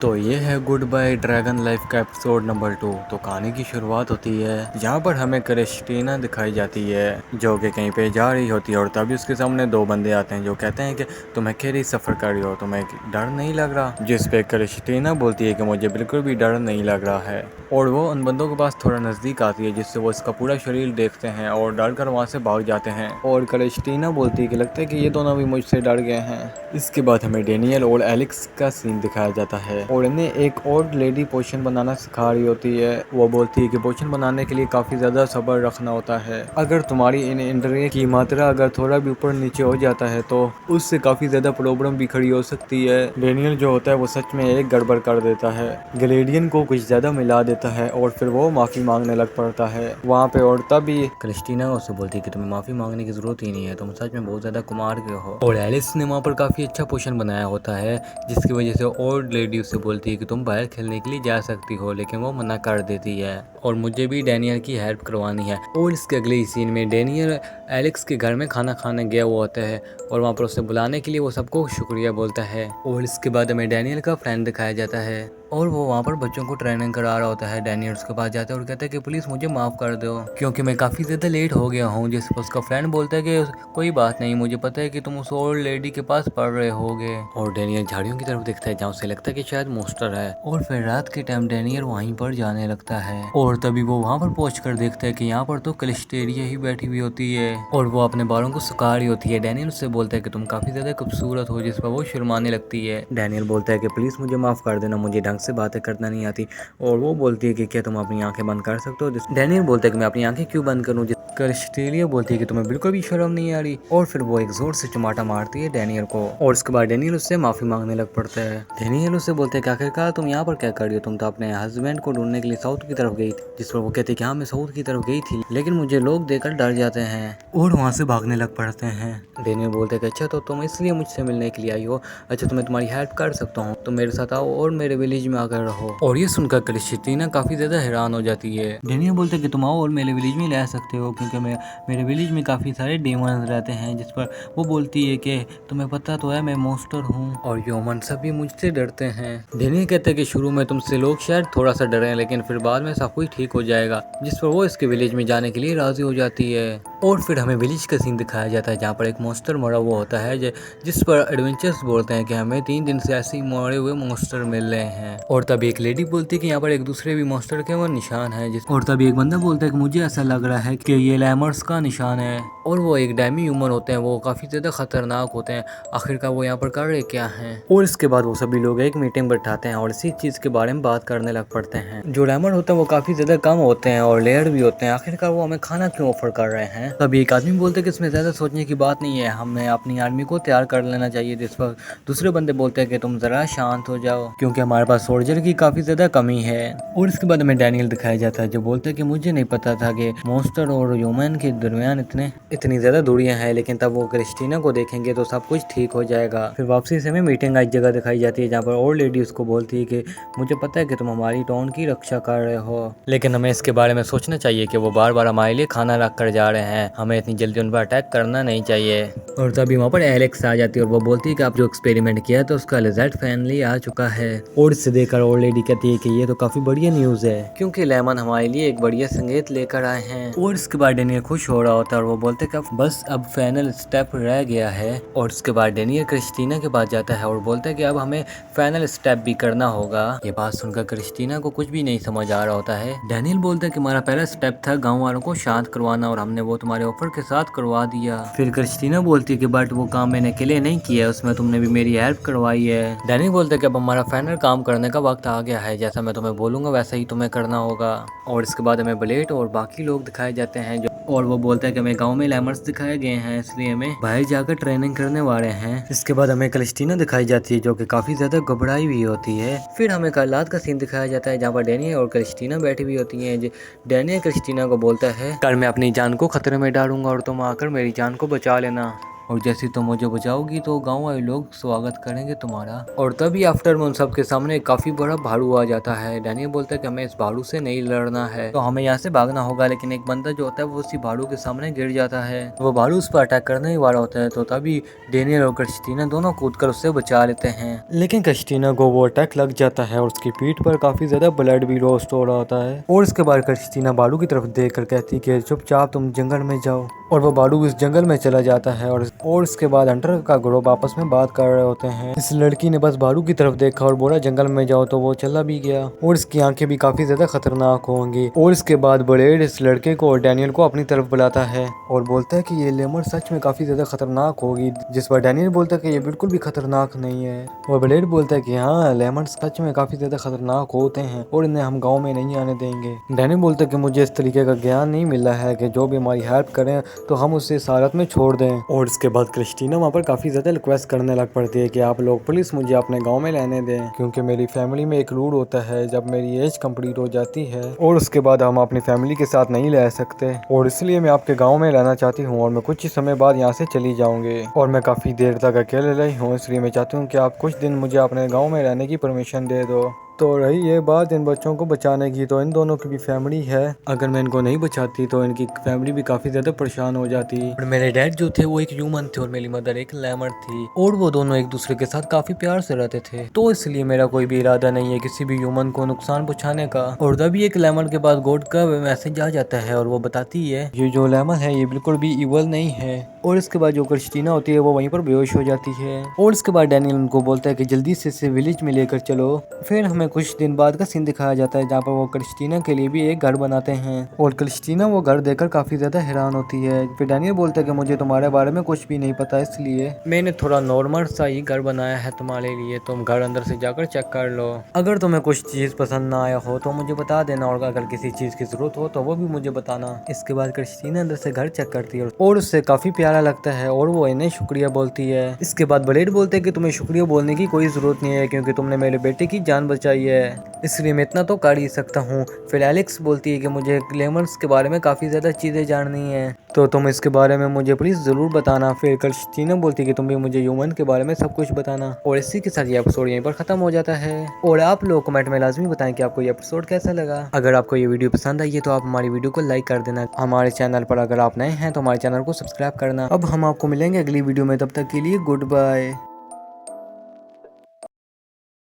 तो ये है गुड बाय ड्रैगन लाइफ का एपिसोड नंबर 2। तो कहानी की शुरुआत होती है जहाँ पर हमें क्रिस्टीना दिखाई जाती है जो कि कहीं पे जा रही होती है और तभी उसके सामने दो बंदे आते हैं जो कहते हैं कि तुम अकेले सफ़र कर रही हो, तुम्हें डर नहीं लग रहा। जिस पे क्रिस्टीना बोलती है कि मुझे बिल्कुल भी डर नहीं लग रहा है और वो उन बंदों के पास थोड़ा नज़दीक आती है जिससे वो इसका पूरा शरीर देखते हैं और डर कर वहाँ से भाग जाते हैं। और क्रिस्टीना बोलती है कि लगता है कि ये दोनों भी मुझसे डर गए हैं। इसके बाद हमें डेनियल और एलेक्स का सीन दिखाया जाता है और इन्हें एक और लेडी पोशन बनाना सिखा रही होती है। वो बोलती है कि पोशन बनाने के लिए काफ़ी ज़्यादा सब्र रखना होता है। अगर तुम्हारी इन इंद्रिय की मात्रा अगर थोड़ा भी ऊपर नीचे हो जाता है तो उससे काफ़ी ज़्यादा प्रॉब्लम भी खड़ी हो सकती है। डेनियल जो होता है वो सच में एक गड़बड़ कर देता है, ग्लेडियन को कुछ ज़्यादा मिला देता है और फिर वो माफ़ी मांगने लग पड़ता है वहाँ पे। और तभी क्रिस्टीना उससे बोलती है कि तुम्हें माफ़ी मांगने की ज़रूरत ही नहीं है, तुम सच में बहुत ज़्यादा कुमार के हो। और एलिस ने वहाँ पर काफ़ी अच्छा पोशन बनाया होता है जिसकी वजह से ओल्ड लेडी उससे बोलती है कि तुम बाहर खेलने के लिए जा सकती हो, लेकिन वो मना कर देती है और मुझे भी डेनियल की हेल्प करवानी है। और इसके अगले सीन में डेनियल एलेक्स के घर में खाना खाने गया हुआ होता है और वहाँ पर उसे बुलाने के लिए वो सबको शुक्रिया बोलता है। और इसके बाद हमें डेनियल का फ्रेंड दिखाया जाता है और वो वहाँ पर बच्चों को ट्रेनिंग करा रहा होता है। डेनियल उसके पास जाता है और कहता है कि प्लीज़ मुझे माफ़ कर दो क्योंकि मैं काफ़ी ज़्यादा लेट हो गया हूँ। जिस पर उसका फ्रेंड बोलता है कि कोई बात नहीं, मुझे पता है कि तुम उस ओल्ड लेडी के पास पढ़ रहे होगे। और डेनियल झाड़ियों की तरफ देखता है जहाँ उसे लगता है कि शायद मोस्टर है। और फिर रात के टाइम डेनियल वहीं पर जाने लगता है और तभी वो वहाँ पर पहुँच कर देखता है कि यहाँ पर तो क्लिस्टेरिया ही बैठी हुई होती है और वो अपने बालों को सुखा रही होती है। डेनियल उससे बोलता है कि तुम काफ़ी ज़्यादा खूबसूरत हो, जिस पर वो शर्माने लगती है। डेनियल बोलता है कि प्लीज़ मुझे माफ़ कर देना, मुझे ढंग से बातें करना नहीं आती। और वो बोलती है कि क्या तुम अपनी आंखें बंद कर सकते हो। डेनियल बोलता है कि मैं अपनी आंखें क्यों बंद करूँ। क्रिस्टेलिया बोलती है कि तुम्हें बिल्कुल भी शर्म नहीं आ रही और फिर वो एक जोर से चमाटा मारती है डेनियल को और उसके बाद डेनियल उससे माफ़ी मांगने लग पड़ता है। डेनियल उससे बोलते हैं कि आखिरकार तुम यहाँ पर क्या कर रही हो, तुम तो अपने हस्बैंड को ढूंढने के लिए साउथ की तरफ गई थी। जिस पर वो कहती है कि हाँ मैं साउथ की तरफ गई थी लेकिन मुझे लोग देखकर डर जाते हैं और वहाँ से भागने लग पड़ते हैं। डेनियल बोलते हैं कि अच्छा तो तुम इसलिए मुझसे मिलने के लिए आई हो, अच्छा तो मैं तुम्हारी हेल्प कर सकता हूँ, तुम मेरे साथ आओ और मेरे विलेज में आकर रहो। और ये सुनकर क्रिस्टीना काफ़ी ज़्यादा हैरान हो जाती है। डेनियल बोलते हैं कि तुम आओ और मेरे विलेज में रह सकते हो क्योंकि मेरे विलेज में काफ़ी सारे डेमन रहते हैं। जिस पर वो बोलती है कि तुम्हें पता तो है मैं मोस्टर हूँ और ह्यूमन सभी मुझसे डरते हैं। डेनियल कहते हैं कि शुरू में तुमसे लोग शायद थोड़ा सा डरे लेकिन फिर बाद में सब कुछ ठीक हो जाएगा। जिस पर वो इसके विलेज में जाने के लिए राजी हो जाती है। और फिर हमें विलेज का सीन दिखाया जाता है जहाँ पर एक मोस्टर मरा हुआ होता है जिस पर एडवेंचर्स बोलते हैं कि हमें 3 दिन से ऐसे ही मरे हुए मोस्टर मिल रहे हैं। और तभी एक लेडी बोलती है कि यहाँ पर एक दूसरे भी मोस्टर के वो निशान है। और तभी एक बंदा बोलता है कि मुझे ऐसा लग रहा है कि ये लैमर्स का निशान है और वो एक डेमी ह्यूमन होते हैं, वो काफ़ी ज़्यादा खतरनाक होते हैं। आखिरकार वो यहाँ पर कर रहे क्या हैं। और इसके बाद वो सभी लोग एक मीटिंग बैठाते हैं और इसी चीज़ के बारे में बात करने लग पड़ते हैं। जो लैमर होते हैं वो काफ़ी ज़्यादा कम होते हैं और लेयर भी होते हैं, आखिरकार वो हमें खाना क्यों ऑफर कर रहे हैं। तभी एक आदमी बोलते हैं कि इसमें ज़्यादा सोचने की बात नहीं है, हमें अपनी आर्मी को तैयार कर लेना चाहिए। जिस पर दूसरे बंदे बोलते हैं कि तुम ज़रा शांत हो जाओ क्योंकि हमारे पास सोल्जर की काफ़ी ज़्यादा कमी है। और इसके बाद हमें डैनियल दिखाया जाता है जो बोलते हैं कि मुझे नहीं पता था कि मॉन्स्टर और ह्यूमन के दरमियान इतनी ज़्यादा दूरियां हैं, लेकिन तब वो क्रिस्टीना को देखेंगे तो सब कुछ ठीक हो जाएगा। फिर वापसी से हमें मीटिंग एक जगह दिखाई जाती है जहाँ पर और लेडी उसको बोलती है कि मुझे पता है कि तुम हमारी टाउन की रक्षा कर रहे हो लेकिन हमें इसके बारे में सोचना चाहिए कि वो बार बार हमारे लिए खाना रख कर जा रहे हैं, हमें इतनी जल्दी उन पर अटैक करना नहीं चाहिए। और तभी वहाँ पर एलेक्स आ जाती है और वो बोलती है कि आप जो एक्सपेरिमेंट किया तो उसका रिजल्ट फाइनली आ चुका है। और इससे देखकर और लेडी कहती है कि ये तो काफ़ी बढ़िया न्यूज़ है क्योंकि लेमन हमारे लिए एक बढ़िया संगीत लेकर आए हैं। और इसके बाद डेनियल खुश हो रहा होता है और वो बोलते हैं कि बस अब फाइनल स्टेप रह गया है। और उसके बाद डेनियल क्रिस्टीना के पास जाता है और बोलता है कि अब हमें फाइनल स्टेप भी करना होगा। ये बात सुनकर क्रिस्टीना को कुछ भी नहीं समझ आ रहा होता है। डेनियल बोलता है कि हमारा पहला स्टेप था गाँव वालों को शांत करवाना और हमने वो तुम्हारे ऑफर के साथ करवा दिया। फिर क्रिस्टीना बोलती है कि बट वो काम मैंने अकेले नहीं किया, उसमें तुमने भी मेरी हेल्प करवाई है। डेनियल बोलता है कि अब हमारा फाइनल काम करने का वक्त आ गया है, जैसा मैं तुम्हें बोलूंगा वैसा ही तुम्हें करना होगा। और इसके बाद हमें ब्लेड और बाकी लोग दिखाए जाते हैं और वो बोलता है कि हमें गांव में लैमर्स दिखाए गए हैं इसलिए हमें बाहर जाकर ट्रेनिंग करने वाले हैं। इसके बाद हमें क्रिस्टीना दिखाई जाती है जो कि काफी ज्यादा घबराई हुई होती है। फिर हमें कल रात का सीन दिखाया जाता है जहाँ पर डेनियल और क्रिस्टीना बैठी हुई होती है। डेनियल क्रिस्टीना को बोलता है कल मैं अपनी जान को खतरे में डालूंगा और तुम आकर मेरी जान को बचा लेना। और जैसे तुम मुझे बचाओगी तो गाँव वाले लोग स्वागत करेंगे तुम्हारा। और तभी आफ्टर में उन सबके सामने काफी बड़ा भालू आ जाता है। डैनियल बोलता है कि हमें इस भालू से नहीं लड़ना है, तो हमें यहाँ से भागना होगा। लेकिन एक बंदा जो होता है वो उसी भालू के सामने गिर जाता है। वो भालू उस पर अटैक करने ही वाला होता है, तो तभी डेनियल और क्रिस्टीना दोनों कूदकर उससे बचा लेते हैं। लेकिन क्रिस्टीना को वो अटैक लग जाता है और उसकी पीठ पर काफी ज्यादा ब्लड भी लॉस्ट हो रहा होता है। और इसके बाद क्रिस्टीना भालू की तरफ देख कर कहती है कि चुपचाप तुम जंगल में जाओ। और वो भालू इस जंगल में चला जाता है। और इसके बाद हंटर का ग्रुप आपस में बात कर रहे होते हैं। इस लड़की ने बस भालू की तरफ देखा और बोला जंगल में जाओ, तो वो चला भी गया। और इसकी आंखें भी काफी ज्यादा खतरनाक होंगी। और इसके बाद ब्लेड इस लड़के को और डैनियल को अपनी तरफ बुलाता है और बोलता है कि ये लेमर सच में काफी ज्यादा खतरनाक होगी। जिस पर डैनियल बोलता है कि ये बिल्कुल भी खतरनाक नहीं है। और ब्लेड बोलता है कि हाँ, लेमर सच में काफी ज्यादा खतरनाक होते हैं और इन्हें हम गाँव में नहीं आने देंगे। डैनियल बोलता है कि मुझे इस तरीके का ज्ञान नहीं मिला है कि जो भी हमारी हेल्प करें तो हम उसे सारत में छोड़ दें। और इसके बाद क्रिस्टीना वहाँ पर काफी ज्यादा रिक्वेस्ट करने लग पड़ती है कि आप लोग प्लीज मुझे अपने गांव में रहने दें, क्योंकि मेरी फैमिली में एक रूल होता है जब मेरी एज कंप्लीट हो जाती है और उसके बाद हम अपनी फैमिली के साथ नहीं रह सकते, और इसलिए मैं आपके गाँव में रहना चाहती हूँ और मैं कुछ ही समय बाद यहाँ से चली जाऊंगी। और मैं काफी देर तक अकेले रही हूँ, इसलिए मैं चाहती हूँ कि आप कुछ दिन मुझे अपने गाँव में रहने की परमिशन दे दो। तो रही ये बात इन बच्चों को बचाने की, तो इन दोनों की भी फैमिली है। अगर मैं इनको नहीं बचाती तो इनकी फैमिली भी काफी ज्यादा परेशान हो जाती। और मेरे डैड जो थे वो एक ह्यूमन थे और मेरी मदर एक लेमर थी, और वो दोनों एक दूसरे के साथ काफी प्यार से रहते थे। तो इसलिए मेरा कोई भी इरादा नहीं है किसी भी ह्यूमन को नुकसान पहुंचाने का। और तभी एक लेमर के पास गॉड का मैसेज आ जाता है और वो बताती है ये जो लेमर है ये बिल्कुल भी इवल नहीं है। और इसके बाद जो क्रिस्टीना होती है वो वहीं पर बेहोश हो जाती है। और इसके बाद डैनियल उनको बोलता है कि जल्दी से इसे विलेज में लेकर चलो। फिर हमें कुछ दिन बाद का सीन दिखाया जाता है जहाँ पर वो क्रिस्टीना के लिए भी एक घर बनाते हैं और क्रिस्टीना वो घर देखकर काफी ज्यादा हैरान होती है। फिर डैनियल बोलता है कि मुझे तुम्हारे बारे में कुछ भी नहीं पता, इसलिए मैंने थोड़ा नॉर्मल सा ही घर बनाया है तुम्हारे लिए, तुम घर अंदर से जाकर चेक कर लो। अगर तुम्हें कुछ चीज पसंद ना आया हो तो मुझे बता देना, और अगर किसी चीज की जरूरत हो तो वो भी मुझे बताना। इसके बाद क्रिस्टीना अंदर से घर चेक करती है और उससे काफी प्यारा लगता है और वो इन्हें शुक्रिया बोलती है। इसके बाद ब्लेड बोलते हैं कि तुम्हें शुक्रिया बोलने की कोई जरूरत नहीं है क्योंकि तुमने मेरे बेटे की जान बचाई है, इसलिए मैं इतना तो कर ही सकता हूँ। फिर एलेक्स बोलती है कि मुझे लेमर्स के बारे में काफ़ी ज़्यादा चीज़ें जाननी है, तो तुम इसके बारे में मुझे प्लीज़ ज़रूर बताना। फिर क्रिस्टीना बोलती है कि तुम भी मुझे ह्यूमन के बारे में सब कुछ बताना। और इसी के साथ ये एपिसोड यहीं पर ख़त्म हो जाता है। और आप लोग कमेंट में लाजमी बताएं कि आपको ये एपिसोड कैसा लगा। अगर आपको ये वीडियो पसंद आई है तो आप हमारी वीडियो को लाइक कर देना। हमारे चैनल पर अगर आप नए हैं तो हमारे चैनल को सब्सक्राइब करना। अब हम आपको मिलेंगे अगली वीडियो में, तब तक के लिए गुड बाय।